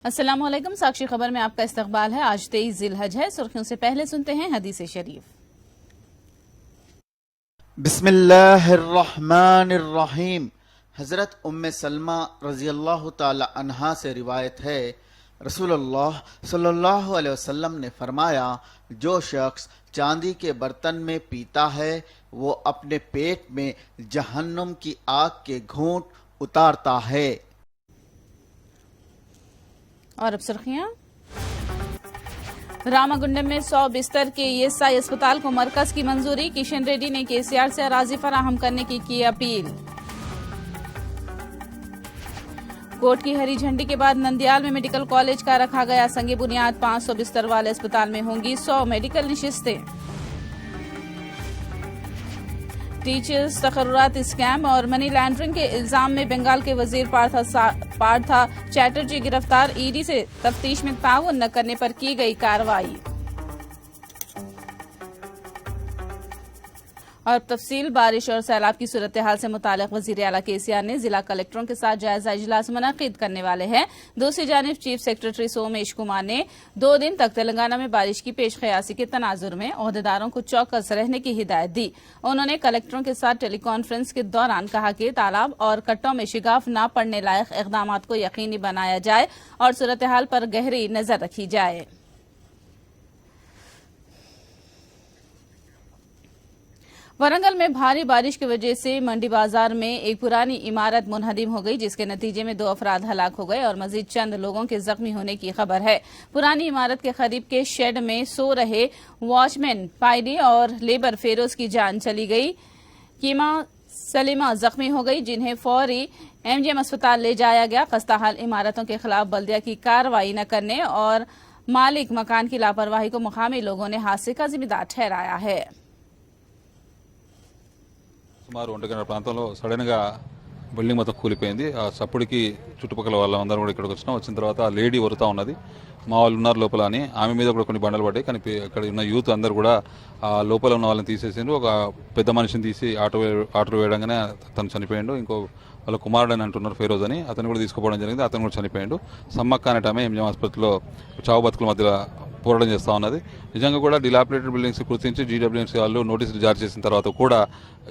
अस्सलाम वालेकुम। साक्षी खबर में आपका इस्तकबाल है। आज 23 जिलहज है। सुर्खियों से पहले सुनते हैं हदीस शरीफ। बिस्मिल्लाहिर्रहमानिर्रहीम। हजरत उम्मे सलमा रजी अल्लाह ताला अन्हा से रिवायत है, रसूलुल्लाह सल्लल्लाहु अलैहि वसल्लम ने फरमाया, जो शख्स चांदी के बर्तन में पीता है वो अपने पेट में जहन्नुम की आग के घूंट उतारता है। और अब सुर्खियां। रामागुंडम में 100 बिस्तर के ईएसआई अस्पताल को मरकज की मंजूरी। किशन रेड्डी ने केसीआर से अराजी फराहम करने की अपील। कोर्ट की हरी झंडी के बाद नंदियाल में मेडिकल कॉलेज का रखा गया संगे बुनियाद। 500 बिस्तर वाले अस्पताल में होंगी 100 मेडिकल नशिस्तें। टीचर्स तकर्रुरात स्कैम और मनी लॉन्ड्रिंग के इल्जाम में बंगाल के वजीर पार्था चैटर्जी गिरफ्तार। ईडी से तफ्तीश में ताउन न करने पर की गई कार्रवाई। और तफसील। बारिश और सैलाब की सूरत हाल से मुतालिक वजीर आला केसीआर ने जिला कलेक्टरों के साथ जायजा इजलास मुनक्किद करने वाले हैं। दूसरी जानिब चीफ सेक्रेटरी सोमेश कुमार ने 2 दिन तक तेलंगाना में बारिश की पेश क़यासी के तनाजुर में ओहदेदारों को चौकस रहने की हिदायत दी। उन्होंने कलेक्टरों के साथ टेलीकॉन्फ्रेंस के दौरान कहा कि तालाब और कट्टों में शिगाफ न पड़ने लायक इकदाम को यकीनी बनाया जाए और सूरत हाल पर गहरी नजर रखी जाए। वरंगल में भारी बारिश की वजह से मंडी बाजार में एक पुरानी इमारत मुनहदिम हो गई, जिसके नतीजे में 2 अफराद हलाक हो गए और मजीद चंद लोगों के जख्मी होने की खबर है। पुरानी इमारत के करीब के शेड में सो रहे वॉचमैन पायडी और लेबर फेरोज की जान चली गई। कीमा सलीमा जख्मी हो गई, जिन्हें फौरी एमजीएम अस्पताल ले जाया गया। खस्ताहाल इमारतों के खिलाफ बल्दिया की कार्रवाई न करने और मालिक मकान की लापरवाही को मुकामी लोगों ने हादसे का जिम्मेदार ठहराया है। సుమారు 1 గంటల ప్రాంతంలో సడన్ గా బిల్డింగ్ మొత్తం కూలిపోయింది. ఆ సప్పుడికి చుట్టుపక్కల వాళ్ళందరూ కూడా ఇక్కడికి వచ్చిన తర్వాత ఆ లేడీ వరుతా ఉన్నది. మా వాళ్ళు ఉన్నారు లోపల అని. ఆమె మీద కూడా కొన్ని బండలు పడ్డాయి. కానీ ఇక్కడ ఉన్న యూత్ అందరూ కూడా ఆ లోపల ఉన్న వాళ్ళని తీసేసిండ్రు. ఒక పెద్ద మనిషిని తీసి ఆటో వేయడంగానే తను చనిపోయిండు. ఇంకో వాళ్ళ కుమారుడు అని అంటున్నారు ఫెరోజ్ అని, అతను కూడా తీసుకుపోవడం జరిగింది. అతను కూడా చనిపోయిండు. సమ్మక్క అనేట ఆమె ఎంజిఎం హాస్పిటల్లో చావు బతుకుల మధ్య పోరాటం చేస్తూ ఉన్నది. నిజంగా కూడా డిలాపిలేటెడ్ బిల్డింగ్స్ గుర్తించి జీడబ్ల్యూఎంసీ వాళ్ళు నోటీసులు జారీ చేసిన తర్వాత కూడా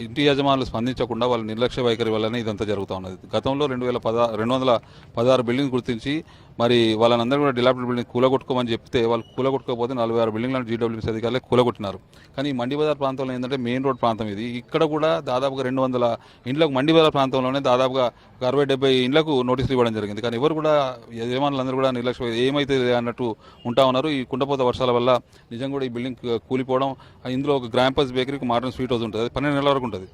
ఇంటి యజమానులు స్పందించకుండా వాళ్ళ నిర్లక్ష్య వైఖరి వల్లనే ఇదంతా జరుగుతూ ఉన్నది. గతంలో 216 బిల్డింగ్ గుర్తించి మరి వాళ్ళందరూ కూడా డిలాపిలేటెడ్ బిల్డింగ్ కూలగొట్టుకోమని చెప్తే వాళ్ళు కూలగొట్టుకోకపోతే 46 బిల్డింగ్లను జీడబ్ల్యూఎంసీ అధికారులు కూలగొట్టినారు. కానీ ఈ మండి బజార్ ప్రాంతంలో ఏంటంటే మెయిన్ రోడ్ ప్రాంతం ఇది. ఇక్కడ కూడా దాదాపుగా 200 ఇండ్లకు మండి బజార్ ప్రాంతంలోనే దాదాపుగా 60-70 ఇండ్లకు నోటీసులు ఇవ్వడం జరిగింది. కానీ ఎవరు కూడా యజమానులందరూ కూడా నిర్లక్ష్య ఏమైతే అన్నట్టు ఉంటా ఉన్నారు. ఈ కుండపోత వర్షాల వల్ల నిజంగా కూడా ఈ బిల్డింగ్ కూలిపోవడం. ఇందులో ఒక గ్రాంపస్ బేకరీకి మోడర్న్ స్వీట్ హౌస్ ఉంటుంది. అది 12 నెలల వరకు ఉంటుంది.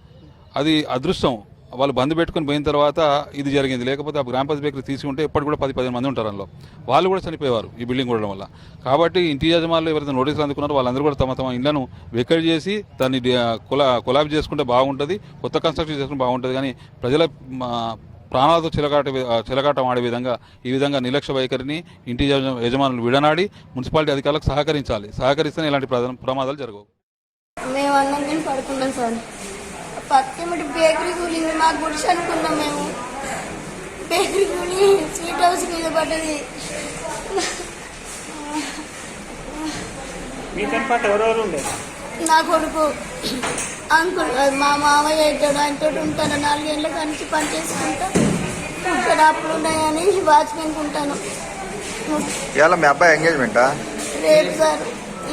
అది అదృష్టం. వాళ్ళు బంద్ పెట్టుకుని పోయిన తర్వాత ఇది జరిగింది. లేకపోతే ఆ గ్రాంపస్ బేకరీ తీసుకుంటే ఎప్పటికి కూడా 10-15 మంది ఉంటారు. అందులో వాళ్ళు కూడా చనిపోయేవారు ఈ బిల్డింగ్ కూడడం వల్ల. కాబట్టి ఇంటి యజమానులు ఎవరైతే నోటీసులు అందుకున్నారో వాళ్ళందరూ కూడా తమ ఇళ్లను వెకేట్ చేసి దాన్ని కొలాబ్ చేసుకుంటే బాగుంటుంది. కొత్త కన్స్ట్రక్షన్ చేసుకుంటే బాగుంటుంది. కానీ ప్రజల ప్రాణాలతో చిలకాటం ఆడే విధంగా ఈ విధంగా నిర్లక్ష్య వైఖరిని ఇంటి యజమానులు విడనాడి మున్సిపాలిటీ అధికారులకు సహకరిస్తేనే ఇలాంటి ప్రమాదాలు జరగవు. మేము అన్నం తిని పడుకున్నాం సార్. పక్కమిటి బేకరీ కూలింది. మాకు గుడిసి అనుకున్నాం. మేము బేకరీ కూలి స్వీట్ హౌస్ మీద పడ్డది. నా కొడుకు అంకుల్ మా మామయ్య అవుతాడు. ఆయనతో ఉంటాను. 4 ఏళ్ళ నుంచి పని చేసుకుంటా ఇక్కడ అప్పుడు ఉన్నాయని వాచ్మెన్కి ఉంటాను. ఇవాళ మీ అబ్బాయి ఎంగేజ్మెంటా? రేపు సార్.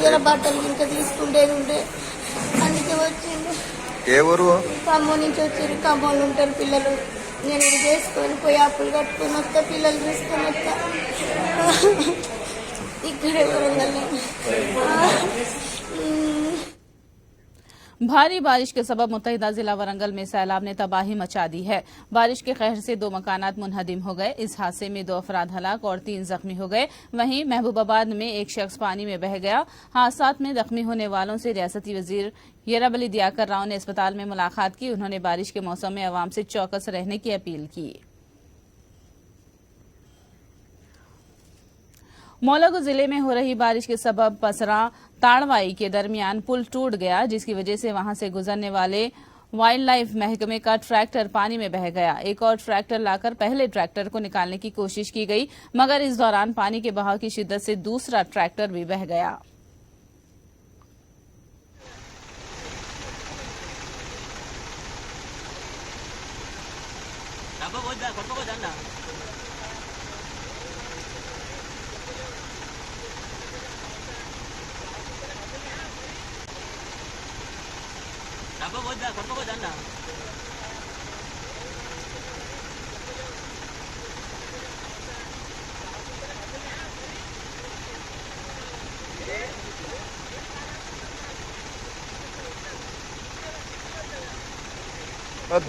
ఇలా బట్టలు ఇంకా తీసుకుంటేది ఉండే అందుకే వచ్చిండు. ఏ ఊరు? ఖమ్మం నుంచి వచ్చారు. ఖమ్మంలో ఉంటారు పిల్లలు. నేను ఇది చేసుకొని పోయి అప్పులు కట్టుకొని వస్తా, పిల్లలు తీసుకొని వస్తా. ఇక్కడే వరంగల్. भारी बारिश के सबब मुत्तहिदा जिला वरंगल में सैलाब ने तबाही मचा दी है। बारिश के कहर से 2 मकानात मुनहदिम हो गए। इस हादसे में 2 अफराद हलाक और 3 जख्मी हो गए। वहीं महबूबाबाद में एक शख्स पानी में बह गया। हादसात में जख्मी होने वालों से रियासती वजीर येराबली दियाकर राव ने अस्पताल में मुलाकात की। उन्होंने बारिश के मौसम में अवाम से चौकस रहने की अपील की। मौलागू जिले में हो रही बारिश के सबब पसरा ताड़वाई के दरमियान पुल टूट गया, जिसकी वजह से वहां से गुजरने वाले वाइल्ड लाइफ महकमे का ट्रैक्टर पानी में बह गया। एक और ट्रैक्टर लाकर पहले ट्रैक्टर को निकालने की कोशिश की गई, मगर इस दौरान पानी के बहाव की शिद्दत से दूसरा ट्रैक्टर भी बह गया।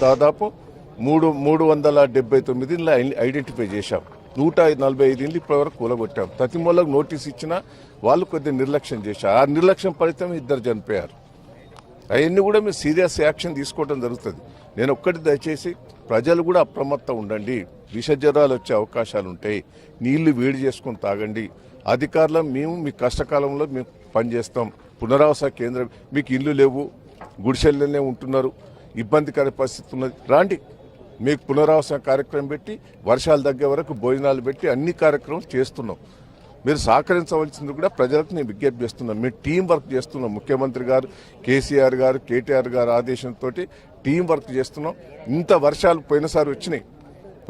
దాదాపు 379 ఇండ్లు ఐడెంటిఫై చేశాం. 145 ఇండ్లు ఇప్పటి వరకు కూలగొట్టాం. ప్రతి మూలకు నోటీస్ ఇచ్చినా వాళ్ళు కొద్దిగా నిర్లక్ష్యం చేశారు. ఆ నిర్లక్ష్యం ఫలితం 2 చనిపోయారు. అవన్నీ కూడా మీరు సీరియస్ యాక్షన్ తీసుకోవడం జరుగుతుంది. నేను ఒక్కటి దయచేసి ప్రజలు కూడా అప్రమత్తం ఉండండి. విష జ్వరాలు వచ్చే అవకాశాలు ఉంటాయి. నీళ్లు వేడి చేసుకుని తాగండి. అధికారులు మేము మీ కష్టకాలంలో మేము పనిచేస్తాం. పునరావాస కేంద్రం మీకు ఇల్లు లేవు, గుడిసెల్లోనే ఉంటున్నారు, ఇబ్బందికర పరిస్థితి ఉన్నది, రాండి. మీకు పునరావాస కార్యక్రమం పెట్టి వర్షాలు తగ్గే వరకు భోజనాలు పెట్టి అన్ని కార్యక్రమాలు చేస్తున్నాం. మీరు సహకరించవలసింది కూడా ప్రజలకు నేను విజ్ఞప్తి చేస్తున్నాను. మేము టీం వర్క్ చేస్తున్నాం. ముఖ్యమంత్రి గారు, కేసీఆర్ గారు, కేటీఆర్ గారు ఆదేశంతో టీం వర్క్ చేస్తున్నాం. ఇంత వర్షాలు పోయినసారి వచ్చినాయి.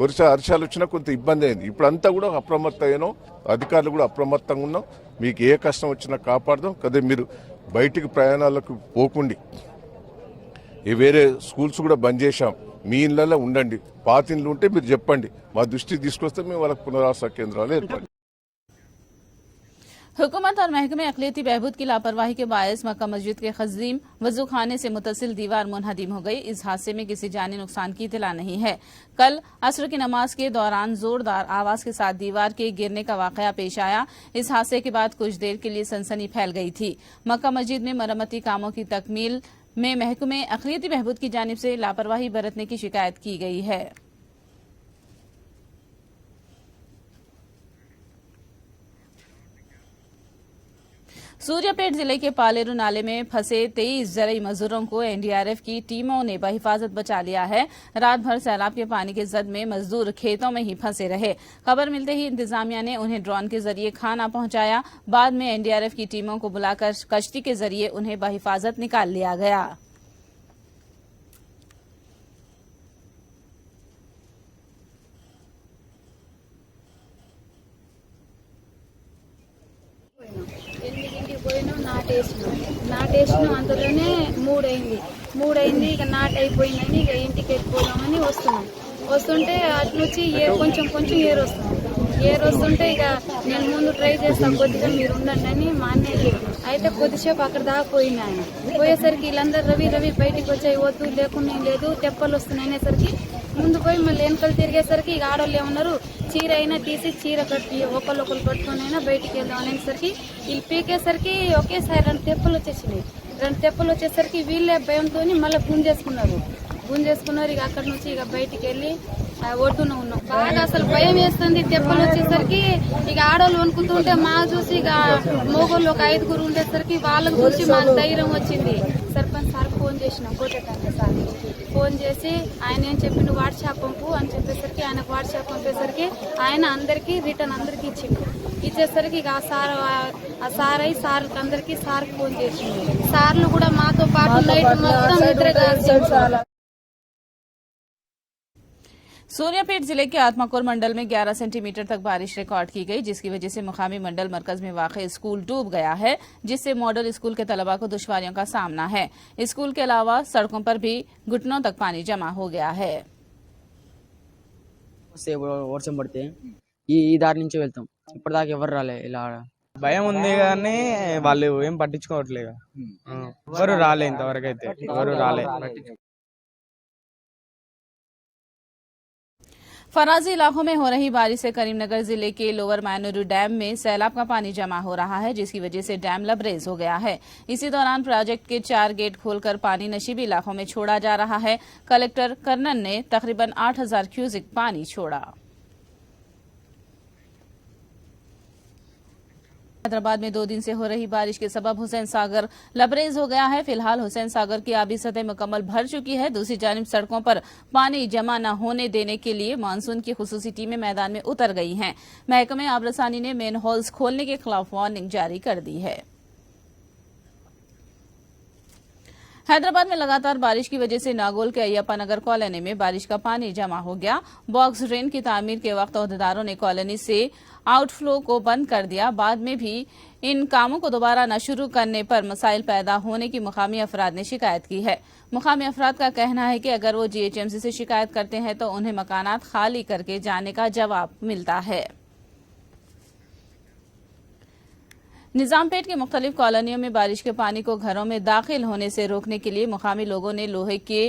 వర్షాలు వచ్చినా కొంత ఇబ్బంది అయింది. ఇప్పుడు అంతా కూడా అప్రమత్తమైనాం. అధికారులు కూడా అప్రమత్తంగా ఉన్నాం. మీకు ఏ కష్టం వచ్చినా కాపాడదాం కదా. మీరు బయటికి ప్రయాణాలకు పోకండి. వేరే స్కూల్స్ కూడా బంద్ చేశాం. మీ ఇళ్లలో ఉండండి. పాత ఇండ్లు ఉంటే మీరు చెప్పండి, మా దృష్టికి తీసుకొస్తే మేము వాళ్ళకి పునరావాస కేంద్రాలు ఏర్పాటు. हुकूमत और महकमे अक़लियती बहबूद की लापरवाही के बायस मक्का मस्जिद के खजीम वजू खाने से मुतसिल दीवार मुनहदिम हो गई। इस हादसे में किसी जानी नुकसान की इतला नहीं है। कल असर की नमाज के दौरान जोरदार आवाज के साथ दीवार के गिरने का वाकया पेश आया। इस हादसे के बाद कुछ देर के लिए सनसनी फैल गई थी। मक्का मस्जिद में मरम्मती कामों की तकमील में महकमे अक़लियती बहबूद की जानिब से लापरवाही बरतने की शिकायत की गई है। सूर्यापेट जिले के पालेरू नाले में फंसे 23 जरई मजदूरों को एनडीआरएफ की टीमों ने बहिफाजत बचा लिया है। रात भर सैलाब के पानी के जद में मजदूर खेतों में ही फंसे रहे। खबर मिलते ही इंतजामिया ने उन्हें ड्रोन के जरिए खाना पहुंचाया। बाद में एनडीआरएफ की टीमों को बुलाकर कश्ती के जरिए उन्हें बहिफाजत निकाल लिया गया। నాటేసిన అందులోనే మూడైంది ఇక నాటు అయిపోయిందని ఇక ఇంటికి వెళ్ళిపోదామని వస్తుంటే అటు నుంచి కొంచెం ఏరు వస్తుంటే ఇక నేను ముందు ట్రై చేస్తాను, కొద్దిగా మీరు ఉండండి అని మా అన్నయ్య. అయితే కొద్దిసేపు అక్కడ దాకా పోయింది ఆయన. పోయేసరికి వీళ్ళందరూ రవి బయటికి వచ్చాయి, వద్దు లేకుండా లేదు తెప్పలు వస్తున్నాయి అనేసరికి ముందు పోయి మళ్ళీ వెనకలు తిరిగేసరికి ఇక ఆడవాళ్ళు ఏమన్నారు, చీర అయినా తీసి చీర కట్టి ఒకళ్ళు పట్టుకొని అయినా బయటికి వెళ్దాం అనేసరికి వీళ్ళు పీకేసరికి ఒకేసారి 2 తెప్పలు వచ్చేసినాయి. 2 తెప్పలు వచ్చేసరికి వీళ్ళే భయంతో మళ్ళీ గుంజేసుకున్నారు. ఇక అక్కడ నుంచి ఇక బయటికి వెళ్ళి ఒడ్డున ఉన్నాం. బాగా అసలు భయం వేస్తుంది. తెప్పలు వచ్చేసరికి ఇక ఆడవాళ్ళు వణుకుతుంటే మా చూసి ఇక మోగోళ్ళు ఒక 5 ఉండేసరికి వాళ్ళని చూసి మాకు ధైర్యం వచ్చింది. సర్పంచ్ సార్ ఫోన్ చేసినాం, కోటేటంటే సార్ ఫోన్ చేసి ఆయన ఏం చెప్పిండు, వాట్సాప్ పంపు అని చెప్పేసరికి ఆయనకు వాట్సాప్ పంపేసరికి ఆయన అందరికి రిటర్న్ అందరికి ఇచ్చేసరికి ఇక ఆ సార్కి అందరికి సార్కి ఫోన్ చేసింది. సార్లు కూడా మాతో పాటు నైట్ మొత్తం నిద్ర. सूर्यापेट जिले के आत्माकुर मंडल में 11 सेंटीमीटर तक बारिश रिकॉर्ड की गई, जिसकी वजह से मुकामी मंडल मरकज में वाक़ स्कूल डूब गया है, जिससे मॉडल स्कूल के तलबा को दुश्वारियों का सामना है। स्कूल के अलावा सड़कों पर भी घुटनों तक पानी जमा हो गया है। వర్షం పడితే ఈ దారి నుంచి వెళ్తాం. ఇప్పటిదాకా ఎవరు రాలే. ఇలా భయం ఉంది కానీ వాళ్ళు ఏం పట్టించుకోవట్లేదు. ఎవరు రాలే, ఇంతవరకు అయితే ఎవరు రాలే. फराजी इलाकों में हो रही बारिश से करीमनगर जिले के लोअर मायनूर डैम में सैलाब का पानी जमा हो रहा है, जिसकी वजह से डैम लबरेज हो गया है। इसी दौरान प्रोजेक्ट के 4 गेट खोलकर पानी नशीबी इलाकों में छोड़ा जा रहा है। कलेक्टर कर्नन ने तकरीबन 8000 क्यूसिक पानी छोड़ा। हैदराबाद में 2 दिन से हो रही बारिश के सबब हुसैन सागर लबरेज हो गया है। फिलहाल हुसैन सागर की आबी सतह मुकम्मल भर चुकी है। दूसरी जानिब सड़कों पर पानी जमा न होने देने के लिए मानसून की खुसूसी टीमें मैदान में उतर गई हैं। महकमे आबरसानी ने मेन होल्स खोलने के खिलाफ वार्निंग जारी कर दी है। हैदराबाद में लगातार बारिश की वजह से नागोल के अय्यप्पा नगर कॉलोनी में बारिश का पानी जमा हो गया। बॉक्स ड्रेन की तामीर के वक्त अहदेदारों ने कॉलोनी से आउटफ्लो को बंद कर दिया। बाद में भी इन कामों को दोबारा न शुरू करने पर मसाइल पैदा होने की मुकामी अफराद ने शिकायत की है। मुकामी अफराद का कहना है कि अगर वो GHMC से शिकायत करते हैं तो उन्हें मकानात खाली करके जाने का जवाब मिलता है। निजामपेट की मुख्तलिफ कॉलोनियों में बारिश के पानी को घरों में दाखिल होने से रोकने के लिए मुकामी लोगों ने लोहे के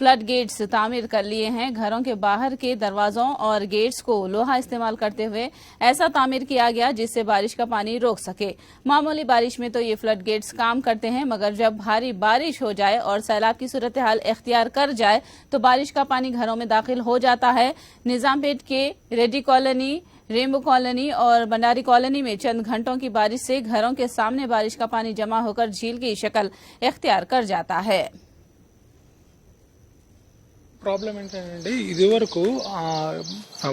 फ्लड गेट्स तामीर कर लिए हैं। घरों के बाहर के दरवाजों और गेट्स को लोहा इस्तेमाल करते हुए ऐसा तामीर किया गया जिससे बारिश का पानी रोक सके। मामूली बारिश में तो ये फ्लड गेट्स काम करते हैं, मगर जब भारी बारिश हो जाए और सैलाब की सूरत हाल इख्तियार कर जाए तो बारिश का पानी घरों में दाखिल हो जाता है। निजामपेट के रेड्डी कॉलोनी, रेनबो कॉलोनी और भंडारी कॉलोनी में चंद घंटों की बारिश से घरों के सामने बारिश का पानी जमा होकर झील की शक्ल इख्तियार कर जाता है। ప్రాబ్లం ఏంటంటే ఇది వరకు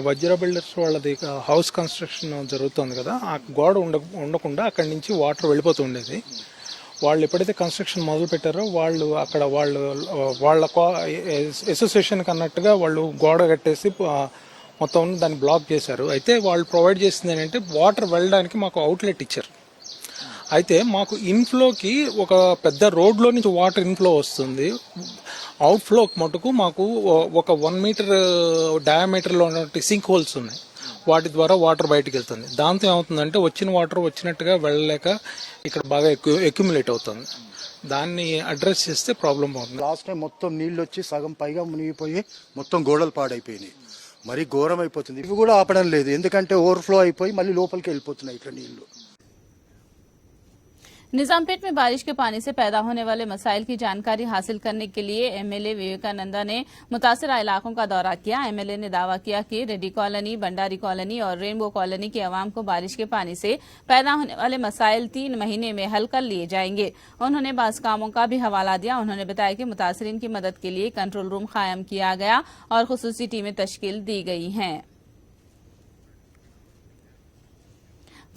వజ్ర బిల్డర్స్ వాళ్ళది హౌస్ కన్స్ట్రక్షన్ జరుగుతుంది కదా, ఆ గోడ ఉండకుండా అక్కడి నుంచి వాటర్ వెళ్ళిపోతుండేది. వాళ్ళు ఎప్పుడైతే కన్స్ట్రక్షన్ మొదలు పెట్టారో వాళ్ళు అక్కడ వాళ్ళ అసోసియేషన్కి అన్నట్టుగా వాళ్ళు గోడ కట్టేసి మొత్తం దాన్ని బ్లాక్ చేశారు. అయితే వాళ్ళు ప్రొవైడ్ చేసింది ఏంటంటే వాటర్ వెళ్ళడానికి మాకు అవుట్లెట్ ఇచ్చారు. అయితే మాకు ఇన్ఫ్లోకి ఒక పెద్ద రోడ్లో నుంచి వాటర్ ఇన్ఫ్లో వస్తుంది. అవుట్ఫ్లో మటుకు మాకు ఒక 1 మీటర్ డయామీటర్లో ఉన్నటువంటి సింక్ హోల్స్ ఉన్నాయి. వాటి ద్వారా వాటర్ బయటకు వెళ్తుంది. దాంతో ఏమవుతుందంటే వచ్చిన వాటర్ వచ్చినట్టుగా వెళ్ళలేక ఇక్కడ బాగా అక్యుములేట్ అవుతుంది. దాన్ని అడ్రస్ చేస్తే ప్రాబ్లం అవుతుంది. లాస్ట్ టైం మొత్తం నీళ్ళు వచ్చి సగం పైగా మునిగిపోయి మొత్తం గోడలు పాడైపోయినాయి. మరీ ఘోరం అయిపోతుంది. ఇవి కూడా ఆపడం లేదు, ఎందుకంటే ఓవర్ఫ్లో అయిపోయి మళ్ళీ లోపలికి వెళ్ళిపోతున్నాయి ఇక్కడ నీళ్లు. निजामपेट में बारिश के पानी से पैदा होने वाले मसाइल की जानकारी हासिल करने के लिए MLA विवेकानंदा ने मुतासिरा इलाकों का दौरा किया। MLA ने दावा किया कि रेड्डी कॉलोनी, भंडारी कॉलोनी और रेनबो कॉलोनी की आवाम को बारिश के पानी से पैदा होने वाले मसाइल 3 महीने में हल कर लिए जाएंगे। उन्होंने बाज़ कामों का भी हवाला दिया। उन्होंने बताया कि मुतासिरीन की मदद के लिए कंट्रोल रूम कायम किया गया और खुसूसी टीमें तश्कील दी गई हैं।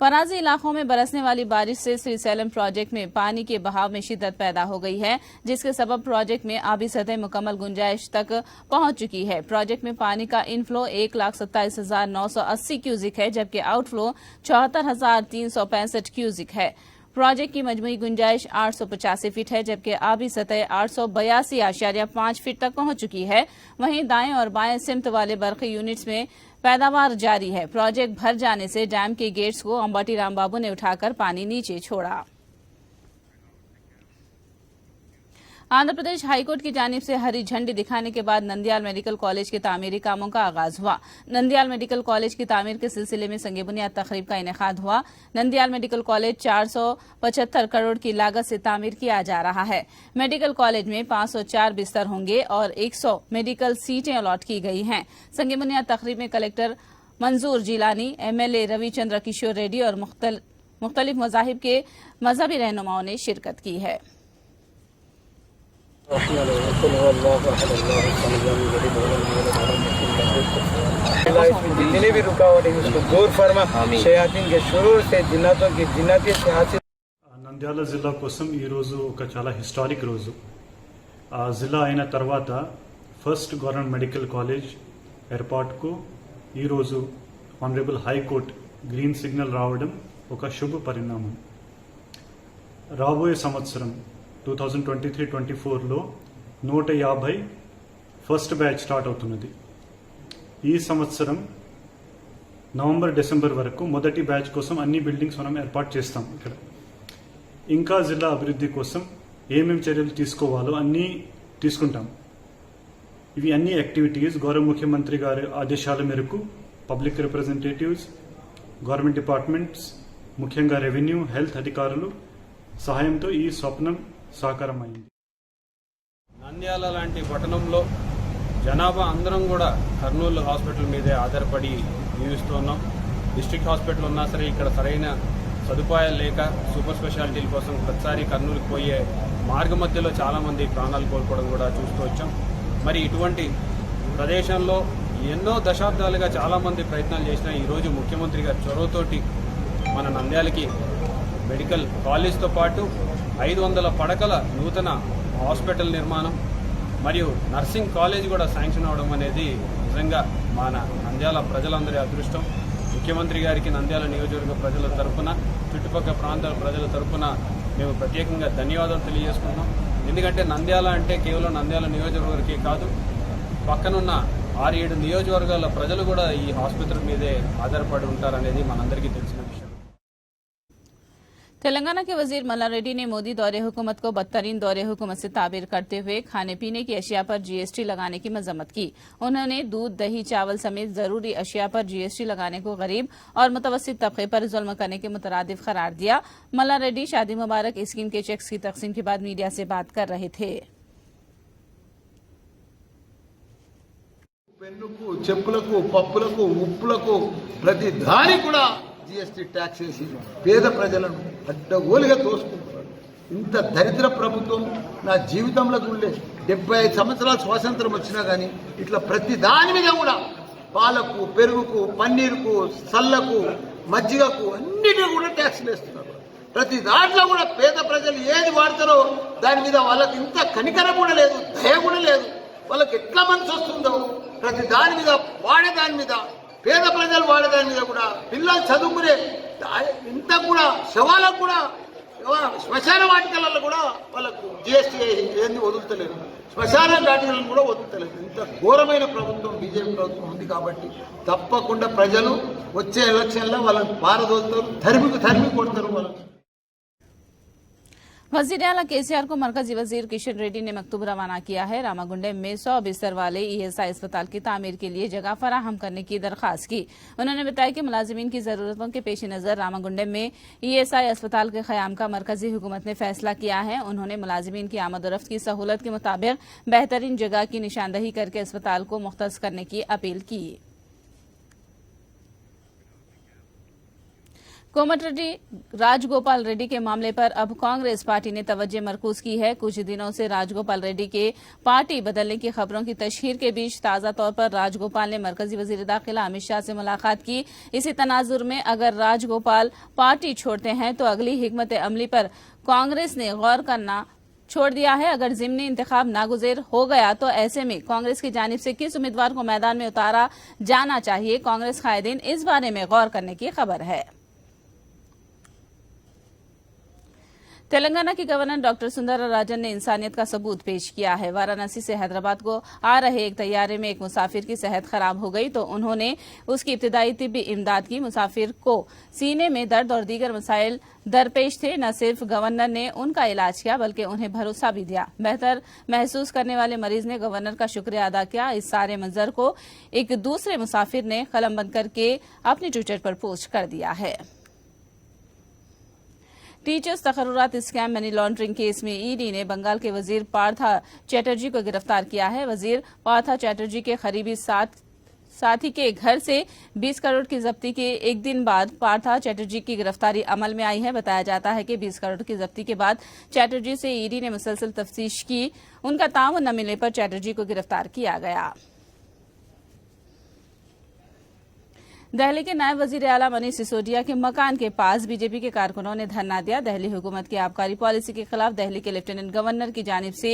फराजी इलाकों में बरसने वाली बारिश से श्रीसैलम प्रोजेक्ट में पानी के बहाव में शिद्दत पैदा हो गई है, जिसके सबब प्रोजेक्ट में आबी सतह मुकम्मल गुंजाइश तक पहुंच चुकी है। प्रोजेक्ट में पानी का इनफ्लो 1,27,980 क्यूजिक है, जबकि आउटफ्लो 74,365 क्यूजिक है। प्रोजेक्ट की मजमूई गुंजाइश 885 फीट है, जबकि आबी सतह 882.5 फीट तक पहुंच चुकी है। वहीं दाएं और बाएं सिमत वाले बरक़ी यूनिट्स में पैदावार जारी है। प्रोजेक्ट भर जाने से डैम के गेट्स को अंबाटी रामबाबू ने उठाकर पानी नीचे छोड़ा। आंध्र प्रदेश हाईकोर्ट की जानिब से हरी झंडी दिखाने के बाद नंदियाल मेडिकल कॉलेज के तामीरी कामों का आगाज हुआ। नंदियाल मेडिकल कॉलेज की तामीर के सिलसिले में संगे बुनियाद तकरीब का इनेकाद हुआ। नंदियाल मेडिकल कॉलेज 475 करोड़ की लागत से तामीर किया जा रहा है। मेडिकल कॉलेज में 504 बिस्तर होंगे और 100 मेडिकल सीटें अलॉट की गई हैं। संगे बुनियाद तकरीब में कलेक्टर मंजूर जिलानी, MLA रविचंद्र किशोर रेड्डी और मुख्तलिफ मज़ाहिब के मजहबी रहनुमाओं ने शिरकत की है। जितने भी रुकावट है उसको दूर फरमा शयातीन के शुरू से जिन्नातों की जिन्नाती से हासिल। నంద్యాల జిల్లా కోసం ఈరోజు ఒక చాలా హిస్టారిక్ రోజు. ఆ జిల్లా అయిన తర్వాత ఫస్ట్ గవర్నమెంట్ మెడికల్ కాలేజ్ ఏర్పాటుకు ఈరోజు ఆనరబుల్ హైకోర్టు గ్రీన్ సిగ్నల్ రావడం ఒక శుభ పరిణామం. రాబోయే సంవత్సరం 2023-24లో 150 ఫస్ట్ బ్యాచ్ స్టార్ట్ అవుతున్నది. ఈ సంవత్సరం నవంబర్ డిసెంబర్ వరకు మొదటి బ్యాచ్ కోసం అన్ని బిల్డింగ్స్ మనం ఏర్పాటు చేస్తాం. ఇక్కడ ఇంకా జిల్లా అభివృద్ధి కోసం ఏమేమి చర్యలు తీసుకోవాలో అన్నీ తీసుకుంటాం. ఇవి అన్ని యాక్టివిటీస్ గౌరవ ముఖ్యమంత్రి గారి ఆదేశాల మేరకు పబ్లిక్ రిప్రజెంటేటివ్స్, గవర్నమెంట్ డిపార్ట్మెంట్స్, ముఖ్యంగా రెవెన్యూ, హెల్త్ అధికారులు సహాయంతో ఈ స్వప్నం సాకారమైంది. నంద్యాల లాంటి పట్టణంలో జనాభా అందరం కూడా కర్నూలు హాస్పిటల్ మీదే ఆధారపడి జీవిస్తున్నాం. డిస్ట్రిక్ట్ హాస్పిటల్ ఉన్నా సరే ఇక్కడ సరైన సదుపాయాలు లేక సూపర్ స్పెషాలిటీల కోసం ప్రతిసారి కర్నూలుకు పోయే మార్గ మధ్యలో చాలామంది ప్రాణాలు కోల్పోవడం కూడా చూస్తూ వచ్చాం. మరి ఇటువంటి ప్రదేశంలో ఎన్నో దశాబ్దాలుగా చాలామంది ప్రయత్నాలు చేసినా ఈరోజు ముఖ్యమంత్రి గారి చొరవతోటి మన నంద్యాలకి మెడికల్ కాలేజ్తో పాటు 500 పడకల నూతన హాస్పిటల్ నిర్మాణం మరియు నర్సింగ్ కాలేజ్ కూడా శాంక్షన్ అవడం అనేది నిజంగా మన నంద్యాల ప్రజలందరి అదృష్టం. ముఖ్యమంత్రి గారికి నంద్యాల నియోజకవర్గ ప్రజల తరఫున, చుట్టుపక్కల ప్రాంతాల ప్రజల తరఫున మేము ప్రత్యేకంగా ధన్యవాదాలు తెలియజేసుకుంటాం. ఎందుకంటే నంద్యాల అంటే కేవలం నంద్యాల నియోజకవర్గకే కాదు, పక్కనున్న 6-7 నియోజకవర్గాల ప్రజలు కూడా ఈ ఆసుపత్రి మీదే ఆధారపడి ఉంటారనేది మనందరికీ తెలిసిన విషయం. तेलंगाना के वजीर मल्ला रेड्डी ने मोदी दौरे हुकूमत को बदतरीन दौरे हुकूमत से ताबीर करते हुए खाने पीने की अशिया पर जीएसटी लगाने की मजम्मत की. उन्होंने दूध, दही, चावल समेत जरूरी अशिया पर जीएसटी लगाने को गरीब और मुतवस्सित तबके पर जुल्म करने के मुतरादिफ करार दिया. मल्ला रेड्डी शादी मुबारक स्कीम के चेक्स की तकसीम के बाद मीडिया से बात कर रहे थे. పెన్నుకు, చెప్పులకు, పప్పులకు, ఉప్పులకు ప్రతి దాని కూడా జీఎస్టీ ట్యాక్స్ వేసి పేద ప్రజలను అడ్డగోలుగా తోసుకుంటున్నారు. ఇంత దరిద్ర ప్రభుత్వం నా జీవితంలో చూడలే. 75 సంవత్సరాల స్వాతంత్రం వచ్చినా కానీ ఇట్లా ప్రతి దాని మీద కూడా పాలకు, పెరుగుకు, పన్నీరుకు, సల్లకు, మజ్జిగకు అన్నిటికీ కూడా ట్యాక్స్లు వేస్తున్నారు. ప్రతి దాంట్లో కూడా పేద ప్రజలు ఏది వాడతారో దాని మీద వాళ్ళకి ఇంత కనికరం కూడా లేదు, దయ కూడా లేదు. వాళ్ళకి ఎట్లా మనసు వస్తుందో ప్రతి దాని మీద, వాడే దాని మీద, పేద ప్రజలు వాడేదాని మీద కూడా, పిల్లలు చదువుకునే ఇంత కూడా, శవాలకు కూడా, శ్మశాన వాటికలలో కూడా వాళ్ళకు జీఎస్టీ ఏంది వదులుతలేదు, శ్మశాన వాటికలను కూడా వదులుతలేదు. ఇంత ఘోరమైన ప్రభుత్వం బీజేపీ ప్రభుత్వం ఉంది. కాబట్టి తప్పకుండా ప్రజలు వచ్చే ఎలక్షన్లో వాళ్ళని పారదోలుతారు, తరిమి కొడతారు వాళ్ళని. वजीर आला केसीआर को मरकजी वजीर किशन रेड्डी ने मकतूब रवाना किया है. रामागुंडे में 100 बिस्तर वाले ईएसआई अस्पताल की तामीर के लिए जगह फराहम करने की दरखास्त की. उन्होंने बताया कि मुलाजिमीन की जरूरतों के पेश नजर रामागुंडे में ईएसआई अस्पताल के क़याम का मरकजी हुकूमत ने फैसला किया है. उन्होंने मुलाजिमीन की आमदोरफ्त की सहूलत के मुताबिक बेहतरीन जगह की निशानदही करके अस्पताल को मुख्तस करने की अपील की. कोमटिरेड्डी राजगोपाल रेड्डी के मामले पर अब कांग्रेस पार्टी ने तवज्जो मरकूज की है. कुछ दिनों से राजगोपाल रेड्डी के पार्टी बदलने की खबरों की तशहीर के बीच ताजा तौर पर राजगोपाल ने मरकजी वजीर दाखिला अमित शाह से मुलाकात की. इसी तनाजुर में अगर राजगोपाल पार्टी छोड़ते हैं तो अगली हिकमत अमली पर कांग्रेस ने गौर करना छोड़ दिया है. अगर ज़िमनी इंतखाब नागुज़ेर हो गया तो ऐसे में कांग्रेस की जानिब से किस उम्मीदवार को मैदान में उतारा जाना चाहिए, कांग्रेस कायदीन इस बारे में गौर करने की खबर है. तेलंगाना के गवर्नर डॉक्टर सुंदरराजन ने इंसानियत का सबूत पेश किया है. वाराणसी से हैदराबाद को आ रहे एक तैयारे में एक मुसाफिर की सेहत खराब हो गई तो उन्होंने उसकी इब्तिदाई तिब्बी इमदाद की. मुसाफिर को सीने में दर्द और दीगर मसाइल दरपेश थे. न सिर्फ गवर्नर ने उनका इलाज किया बल्कि उन्हें भरोसा भी दिया. बेहतर महसूस करने वाले मरीज ने गवर्नर का शुक्रिया अदा किया. इस सारे मंजर को एक दूसरे मुसाफिर ने कलमबंद करके अपने ट्विटर पर पोस्ट कर दिया है. टीचर्स तकर्रुरात स्कैम मनी लॉन्ड्रिंग केस में ईडी ने बंगाल के वजीर पार्था चैटर्जी को गिरफ्तार किया है. वजीर पार्था चैटर्जी के करीबी साथी के घर से 20 करोड़ की जब्ती के एक दिन बाद पार्था चैटर्जी की गिरफ्तारी अमल में आई है. बताया जाता है कि 20 करोड़ की जब्ती के बाद चैटर्जी से ईडी ने मुसलसल तफ्तीश की. उनका ताउन न मिलने पर चैटर्जी को गिरफ्तार किया गया. दिल्ली के नायब वजीर आला मनीष सिसोदिया के मकान के पास बीजेपी के कारकुनों ने धरना दिया. दिल्ली हुकूमत की आबकारी पॉलिसी के खिलाफ दिल्ली के लेफ्टिनेंट गवर्नर की जानिब से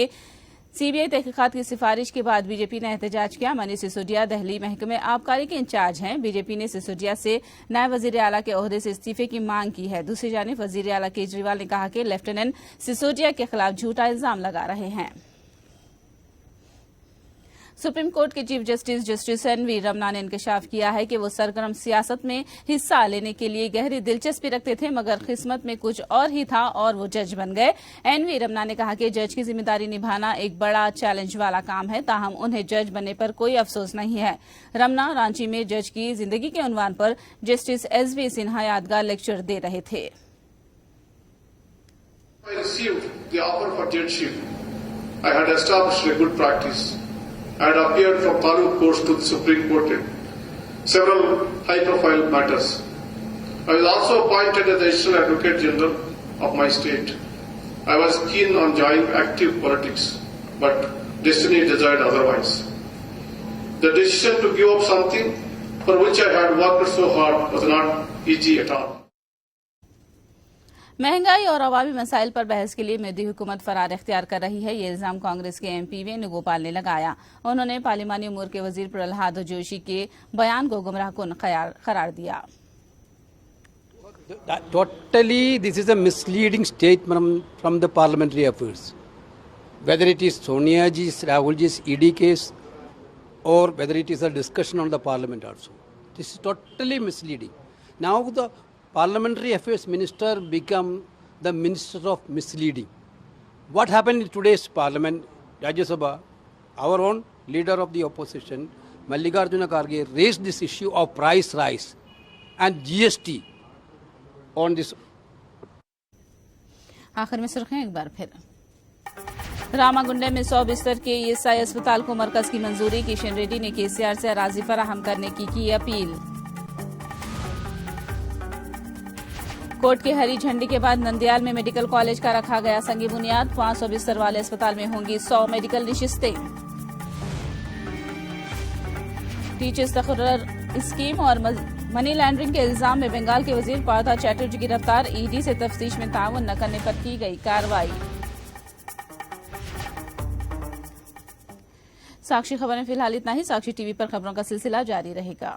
सीबीआई तहकीकात की सिफारिश के बाद बीजेपी ने एहतजाज किया. मनीष सिसोदिया दिल्ली महकमे आबकारी के इंचार्ज हैं. बीजेपी ने सिसोदिया से नायब वजीर आला के ओहदे से इस्तीफे की मांग की है. दूसरी जानिब वजीर आला केजरीवाल ने कहा कि लेफ्टिनेंट सिसोदिया के खिलाफ झूठा इल्जाम लगा रहे हैं. सुप्रीम कोर्ट के चीफ जस्टिस एनवी रमना ने इंकशाफ किया है कि वो सरगर्म सियासत में हिस्सा लेने के लिए गहरी दिलचस्पी रखते थे मगर किस्मत में कुछ और ही था और वो जज बन गए. एनवी रमना ने कहा कि जज की जिम्मेदारी निभाना एक बड़ा चैलेंज वाला काम है, ताहम उन्हें जज बनने पर कोई अफसोस नहीं है. रमना रांची में जज की जिंदगी के उन्वान पर जस्टिस एसवी सिन्हा यादगार लेक्चर दे रहे थे. I received the offer for judgeship. I had established a good practice. I had appeared from Taluk courts to the Supreme Court in several high-profile matters. I was also appointed as the Additional Advocate General of my state. I was keen on joining active politics, but destiny desired otherwise. The decision to give up something for which I had worked so hard was not easy at all. महंगाई और अवामी मसाइल पर बहस के लिए मोदी हुकूमत फरार इख्तियार कर रही है। ये इल्जाम कांग्रेस के एमपी वेणुगोपाल ने लगाया। उन्होंने पार्लिमानी उमूर के वजीर प्रहलाद जोशी के बयान को गुमराहकुन करार दिया। Totally, this is a misleading statement from the parliamentary affairs. Whether it is Sonia ji's, Rahul ji's ED case, or whether it is a discussion on the parliament also. This is totally misleading. Now the parliamentary affairs minister become the minister of misleading. What happened in today's parliament, Rajya Sabha, our own leader of the opposition, Mallikarjuna Kharge, raised this issue of price rise and GST on this. आखिर में सुर्खियां एक बार फिर। रामागुंडे में 100 बिस्तर के ESI अस्पताल को मरकज की मंजूरी। किशन रेड्डी ने केसीआर से अराजी फराहम करने की अपील। कोर्ट की हरी झंडी के बाद नंदियाल में मेडिकल कॉलेज का रखा गया संगी बुनियाद। 500 बिस्तर वाले अस्पताल में होंगी 100 मेडिकल नशिस्तें। टीचर्स तकर्रर स्कीम और मनी लॉन्ड्रिंग के इल्जाम में बंगाल के वजीर पार्था चैटर्जी गिरफ्तार। ईडी से तफ्तीश में ताउन न करने पर की गई कार्रवाई। साक्षी खबर में फिलहाल इतना ही। साक्षी टीवी पर खबरों का सिलसिला जारी रहेगा।